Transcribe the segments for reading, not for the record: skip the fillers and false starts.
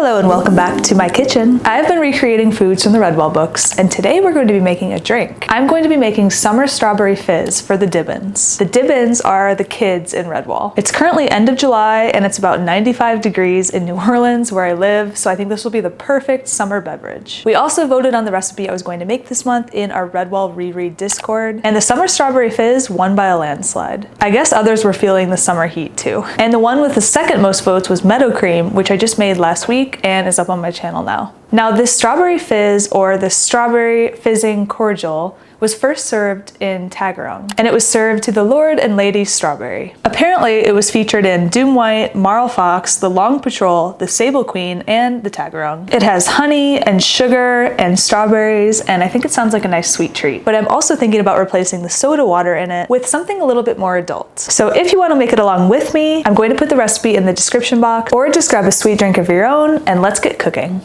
Hello and welcome back to my kitchen. I've been recreating foods from the Redwall books, and today we're going to be making a drink. I'm going to be making summer strawberry fizz for the dibbuns. The dibbuns are the kids in Redwall. It's currently end of July and it's about 95 degrees in New Orleans where I live, so I think this will be the perfect summer beverage. We also voted on the recipe I was going to make this month in our Redwall reread Discord, and the summer strawberry fizz won by a landslide. I guess others were feeling the summer heat too. And the one with the second most votes was Meadow Cream, which I just made last week and is up on my channel now. Now this strawberry fizz, or the strawberry fizzing cordial, was first served in Tagarong, and it was served to the Lord and Lady Strawberry. Apparently it was featured in Doom White, Marl Fox, the Long Patrol, the Sable Queen, and the Tagarong. It has honey and sugar and strawberries, and I think it sounds like a nice sweet treat. But I'm also thinking about replacing the soda water in it with something a little bit more adult. So if you want to make it along with me, I'm going to put the recipe in the description box, or just grab a sweet drink of your own and let's get cooking.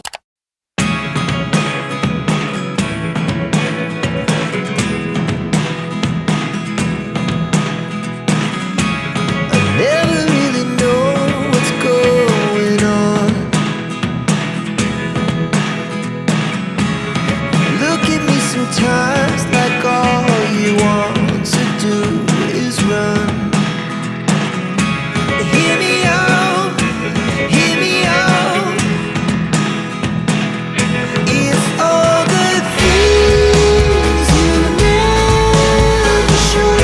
Sometimes like all you want to do is run. Hear me out, hear me out. It's all the things you never show.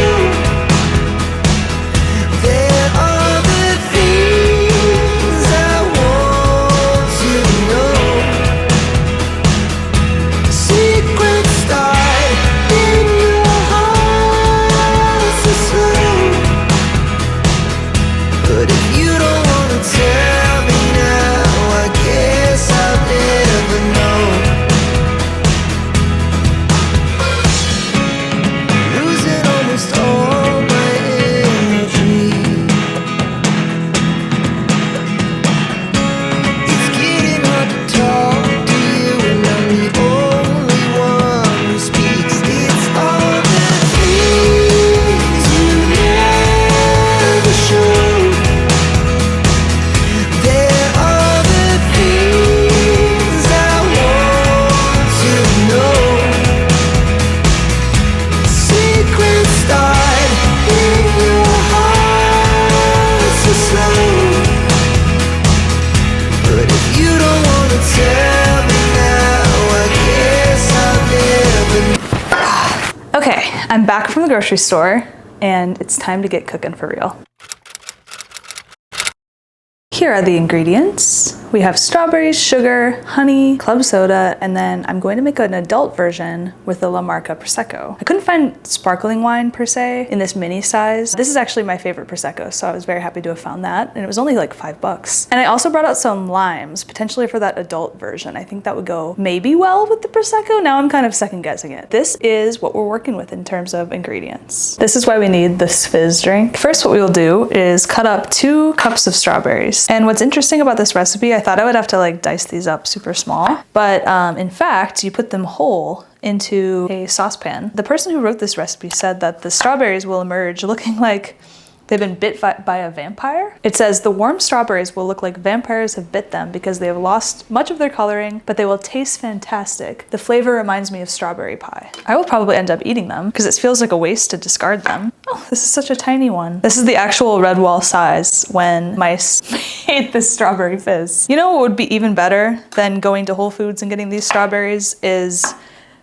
There are the things I want to know. Secrets start in your heart so slow. But if you don't wanna tell me now, I guess I'll never know. Losing almost all my energy. It's getting hard to talk to you, and I'm the only one who speaks. It's all the things you never show. There are the things I want to know. Secrets start in your heart so slow. But if you don't wanna tell me now, I guess I'll never know. Okay, I'm back from the grocery store and it's time to get cooking for real. Here are the ingredients. We have strawberries, sugar, honey, club soda, and then I'm going to make an adult version with the La Marca Prosecco. I couldn't find sparkling wine per se in this mini size. This is actually my favorite Prosecco, so I was very happy to have found that, and it was only like $5. And I also brought out some limes, potentially for that adult version. I think that would go maybe well with the Prosecco. Now I'm kind of second guessing it. This is what we're working with in terms of ingredients. This is why we need this fizz drink. First, what we will do is cut up 2 cups of strawberries. And what's interesting about this recipe, I thought I would have to like dice these up super small, but in fact, you put them whole into a saucepan. The person who wrote this recipe said that the strawberries will emerge looking like they've been bit by a vampire. It says the warm strawberries will look like vampires have bit them because they have lost much of their coloring, but they will taste fantastic. The flavor reminds me of strawberry pie. I will probably end up eating them because it feels like a waste to discard them. Oh, this is such a tiny one. This is the actual Redwall size when mice made this strawberry fizz. You know what would be even better than going to Whole Foods and getting these strawberries is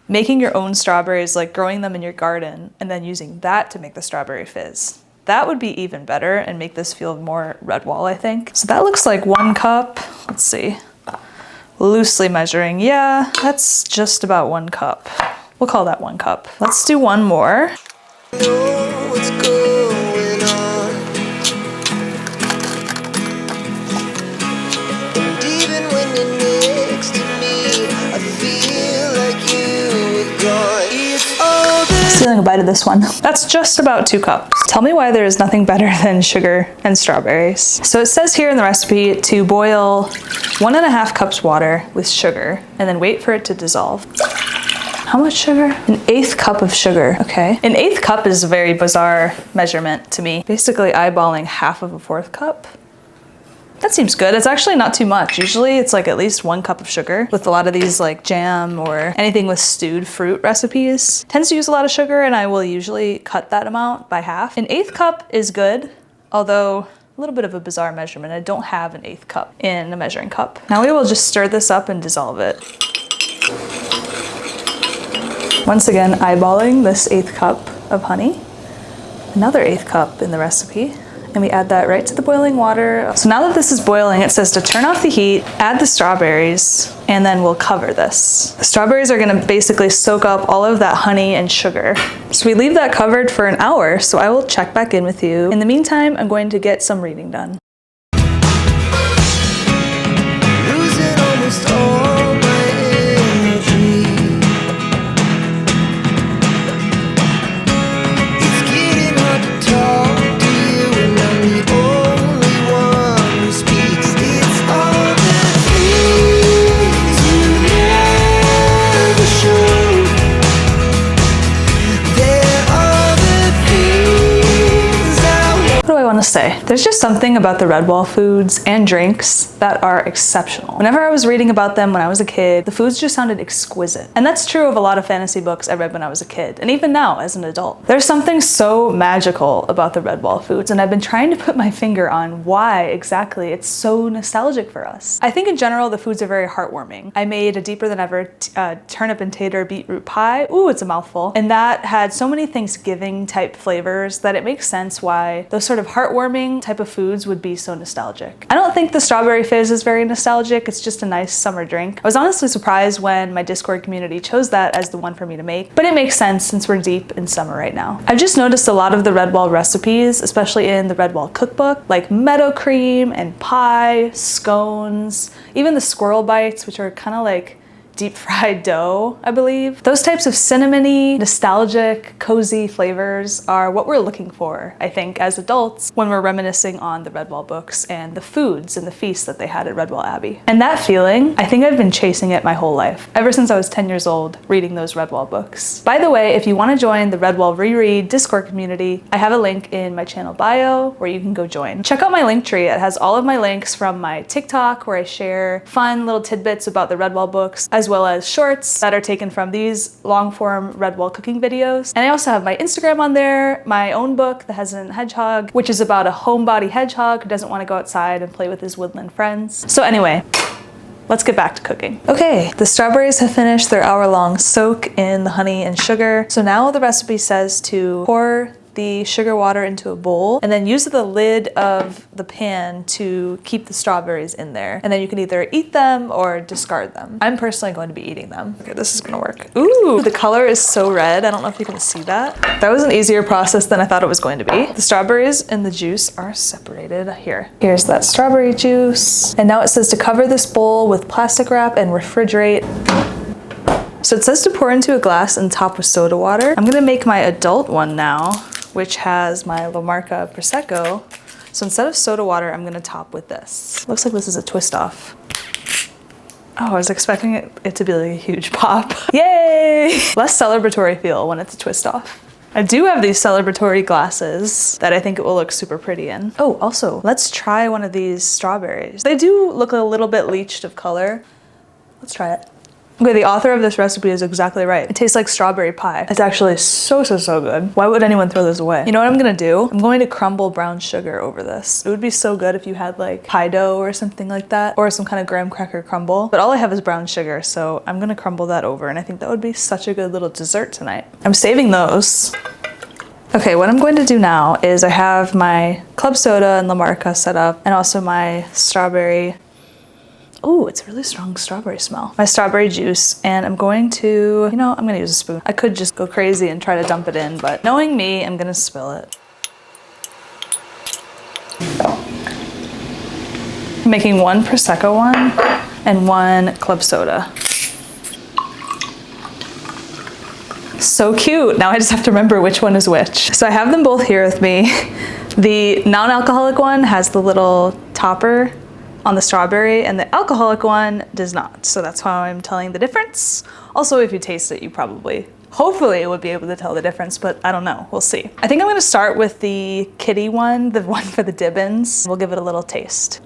making your own strawberries, like growing them in your garden and then using that to make the strawberry fizz. That would be even better and make this feel more Redwall, I think. So that looks like 1 cup. Let's see. Loosely measuring. Yeah, that's just about 1 cup. We'll call that 1 cup. Let's do 1 more. Know what's going on. And even when you're next to me, I feel like you were gone. It's all the Stealing a bite of this one. That's just about 2 cups. Tell me why there is nothing better than sugar and strawberries. So it says here in the recipe to boil 1.5 cups water with sugar and then wait for it to dissolve. How much sugar? 1/8 cup of sugar, okay. 1/8 cup is a very bizarre measurement to me. Basically eyeballing half of a 4th cup. That seems good. It's actually not too much. Usually it's like at least 1 cup of sugar. With a lot of these like jam or anything with stewed fruit recipes, tends to use a lot of sugar, and I will usually cut that amount by half. An 1/8 cup is good, although a little bit of a bizarre measurement. I don't have an 1/8 cup in a measuring cup. Now we will just stir this up and dissolve it. Once again, eyeballing this 1/8 cup of honey. Another 1/8 cup in the recipe. And we add that right to the boiling water. So now that this is boiling, it says to turn off the heat, add the strawberries, and then we'll cover this. The strawberries are gonna basically soak up all of that honey and sugar. So we leave that covered for an hour, so I will check back in with you. In the meantime, I'm going to get some reading done. Losing almost all my energy. It's getting hard to talk to you, and I'm the only one who speaks. It's all the things you never show. There are the things I want. What do I want to say? There's just something about the Redwall foods and drinks that are exceptional. Whenever I was reading about them when I was a kid, the foods just sounded exquisite. And that's true of a lot of fantasy books I read when I was a kid, and even now as an adult. There's something so magical about the Redwall foods, and I've been trying to put my finger on why exactly it's so nostalgic for us. I think in general the foods are very heartwarming. I made a deeper than ever turnip and tater beetroot pie. Ooh, it's a mouthful. And that had so many Thanksgiving type flavors that it makes sense why those sort of heartwarming type of foods would be so nostalgic. I don't think the strawberry fizz is very nostalgic. It's just a nice summer drink. I was honestly surprised when my Discord community chose that as the one for me to make, but it makes sense since we're deep in summer right now. I've just noticed a lot of the Redwall recipes, especially in the Redwall cookbook, like meadow cream and pie, scones, even the squirrel bites, which are kind of like deep fried dough, I believe. Those types of cinnamony, nostalgic, cozy flavors are what we're looking for, I think, as adults when we're reminiscing on the Redwall books and the foods and the feasts that they had at Redwall Abbey. And that feeling, I think I've been chasing it my whole life, ever since I was 10 years old reading those Redwall books. By the way, if you want to join the Redwall Reread Discord community, I have a link in my channel bio where you can go join. Check out my link tree. It has all of my links from my TikTok where I share fun little tidbits about the Redwall books, as well as shorts that are taken from these long-form Redwall cooking videos. And I also have my Instagram on there, my own book, The Hesitant Hedgehog, which is about a homebody hedgehog who doesn't want to go outside and play with his woodland friends. So anyway, let's get back to cooking. Okay, the strawberries have finished their hour-long soak in the honey and sugar. So now the recipe says to pour the sugar water into a bowl and then use the lid of the pan to keep the strawberries in there. And then you can either eat them or discard them. I'm personally going to be eating them. Okay, this is gonna work. Ooh, the color is so red. I don't know if you can see that. That was an easier process than I thought it was going to be. The strawberries and the juice are separated here. Here's that strawberry juice. And now it says to cover this bowl with plastic wrap and refrigerate. So it says to pour into a glass and top with soda water. I'm gonna make my adult one now, which has my La Marca Prosecco. So instead of soda water, I'm gonna top with this. Looks like this is a twist off. Oh, I was expecting it to be like a huge pop. Yay! Less celebratory feel when it's a twist off. I do have these celebratory glasses that I think it will look super pretty in. Oh, also, let's try one of these strawberries. They do look a little bit leached of color. Let's try it. Okay, the author of this recipe is exactly right. It tastes like strawberry pie. It's actually so good. Why would anyone throw this away? You know what I'm gonna do? I'm going to crumble brown sugar over this. It would be so good if you had like pie dough or something like that, or some kind of graham cracker crumble. But all I have is brown sugar, so I'm gonna crumble that over, and I think that would be such a good little dessert tonight. I'm saving those. Okay, what I'm going to do now is I have my club soda and La Marca set up, and also my strawberry. Oh, it's a really strong strawberry smell. My strawberry juice, and I'm going to, you know, I'm gonna use a spoon. I could just go crazy and try to dump it in, but knowing me, I'm gonna spill it. I'm making one Prosecco one and one club soda. So cute. Now I just have to remember which one is which. So I have them both here with me. The non-alcoholic one has the little topper on the strawberry, and the alcoholic one does not. So that's how I'm telling the difference. Also, if you taste it, you probably, hopefully would be able to tell the difference, but I don't know, we'll see. I think I'm gonna start with the kitty one, the one for the dibbuns. We'll give it a little taste.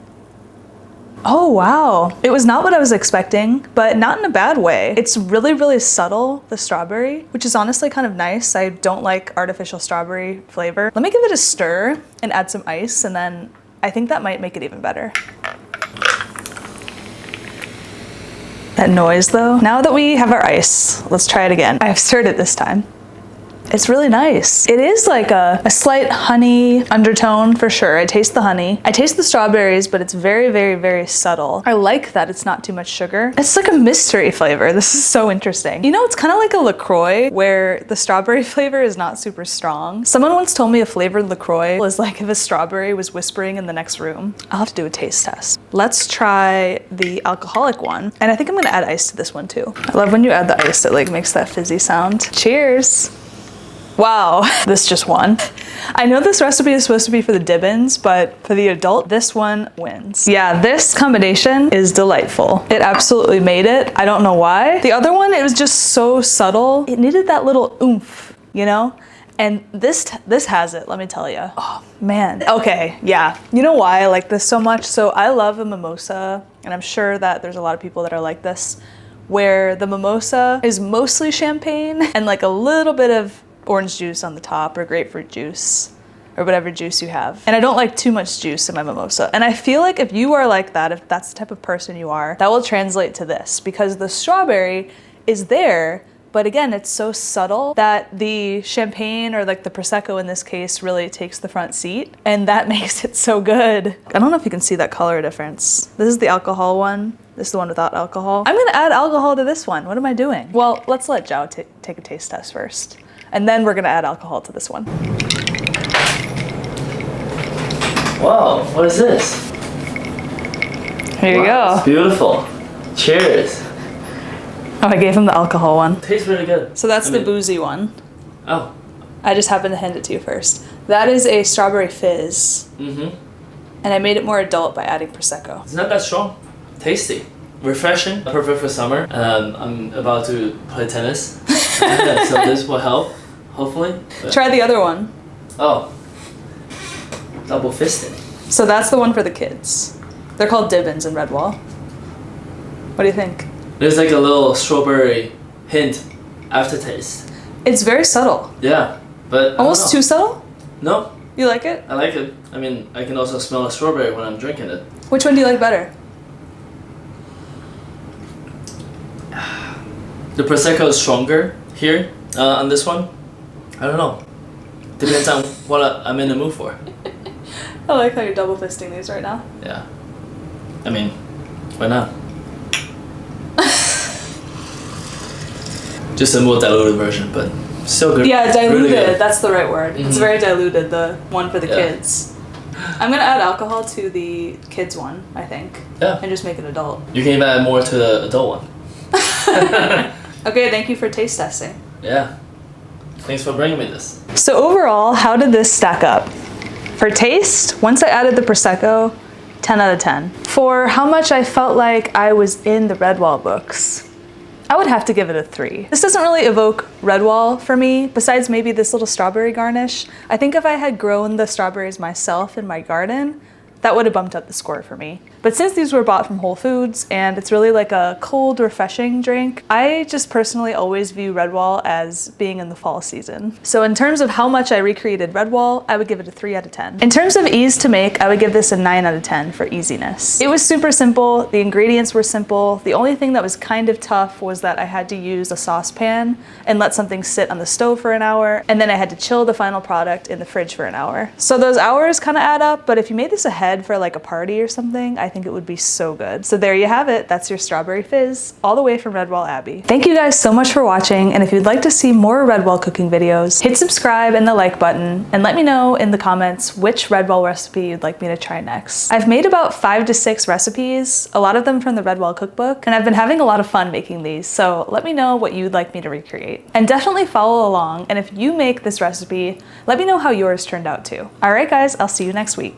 Oh wow. It was not what I was expecting, but not in a bad way. It's really, really subtle, the strawberry, which is honestly kind of nice. I don't like artificial strawberry flavor. Let me give it a stir and add some ice, and then I think that might make it even better. That noise though. Now that we have our ice, let's try it again. I have stirred it this time. It's really nice. It is like a slight honey undertone for sure. I taste the honey. I taste the strawberries, but it's very, very, very subtle. I like that it's not too much sugar. It's like a mystery flavor. This is so interesting. You know, it's kind of like a LaCroix where the strawberry flavor is not super strong. Someone once told me a flavored LaCroix was like if a strawberry was whispering in the next room. I'll have to do a taste test. Let's try the alcoholic one. And I think I'm gonna add ice to this one too. I love when you add the ice, it like makes that fizzy sound. Cheers. Wow, this just won. I know this recipe is supposed to be for the dibbuns, but for the adult, this one wins. Yeah, this combination is delightful. It absolutely made it. I don't know why. The other one, it was just so subtle. It needed that little oomph, you know? And this has it, let me tell you. Oh man, okay, yeah. You know why I like this so much? So I love a mimosa, and I'm sure that there's a lot of people that are like this, where the mimosa is mostly champagne and like a little bit of orange juice on the top or grapefruit juice or whatever juice you have. And I don't like too much juice in my mimosa. And I feel like if you are like that, if that's the type of person you are, that will translate to this because the strawberry is there, but again, it's so subtle that the champagne or like the Prosecco in this case really takes the front seat and that makes it so good. I don't know if you can see that color difference. This is the alcohol one. This is the one without alcohol. I'm gonna add alcohol to this one. What am I doing? Well, let's let Zhao take a taste test first. And then we're gonna add alcohol to this one. Wow, what is this? Here you go. It's beautiful. Cheers. Oh, I gave him the alcohol one. Tastes really good. So that's the boozy one. Oh. I just happened to hand it to you first. That is a strawberry fizz. Mm-hmm. And I made it more adult by adding Prosecco. It's not that strong. Tasty. Refreshing. Perfect for summer. I'm about to play tennis. So this will help, hopefully. But... Try the other one. Oh. Double fisted. So that's the one for the kids. They're called dibbuns in Redwall. What do you think? There's like a little strawberry hint aftertaste. It's very subtle. Yeah, but almost too subtle? No. You like it? I like it. I mean, I can also smell a strawberry when I'm drinking it. Which one do you like better? The Prosecco is stronger here on this one. I don't know. Depends on what I'm in the mood for. I like how you're double fisting these right now. Yeah. I mean, why not? Just a more diluted version, but still good. Yeah, diluted. Really That's the right word. It's very diluted, the one for the Yeah. kids. I'm gonna add alcohol to the kids one, I think. Yeah. And just make it adult. You can even add more to the adult one. Okay, thank you for taste testing. Yeah. Thanks for bringing me this. So overall, how did this stack up? For taste, once I added the Prosecco, 10 out of 10. For how much I felt like I was in the Redwall books, I would have to give it a 3. This doesn't really evoke Redwall for me, besides maybe this little strawberry garnish. I think if I had grown the strawberries myself in my garden, that would have bumped up the score for me. But since these were bought from Whole Foods and it's really like a cold, refreshing drink, I just personally always view Redwall as being in the fall season. So in terms of how much I recreated Redwall, I would give it a 3 out of 10. In terms of ease to make, I would give this a 9 out of 10 for easiness. It was super simple, the ingredients were simple. The only thing that was kind of tough was that I had to use a saucepan and let something sit on the stove for an hour, and then I had to chill the final product in the fridge for an hour. So those hours kind of add up, but if you made this ahead for like a party or something, I think it would be so good. So there you have it. That's your strawberry fizz, all the way from Redwall Abbey. Thank you guys so much for watching, and if you'd like to see more Redwall cooking videos, hit subscribe and the like button, and let me know in the comments which Redwall recipe you'd like me to try next. I've made about 5 to 6 recipes, a lot of them from the Redwall cookbook, and I've been having a lot of fun making these, so let me know what you'd like me to recreate. And definitely follow along, and if you make this recipe, let me know how yours turned out too. All right guys, I'll see you next week.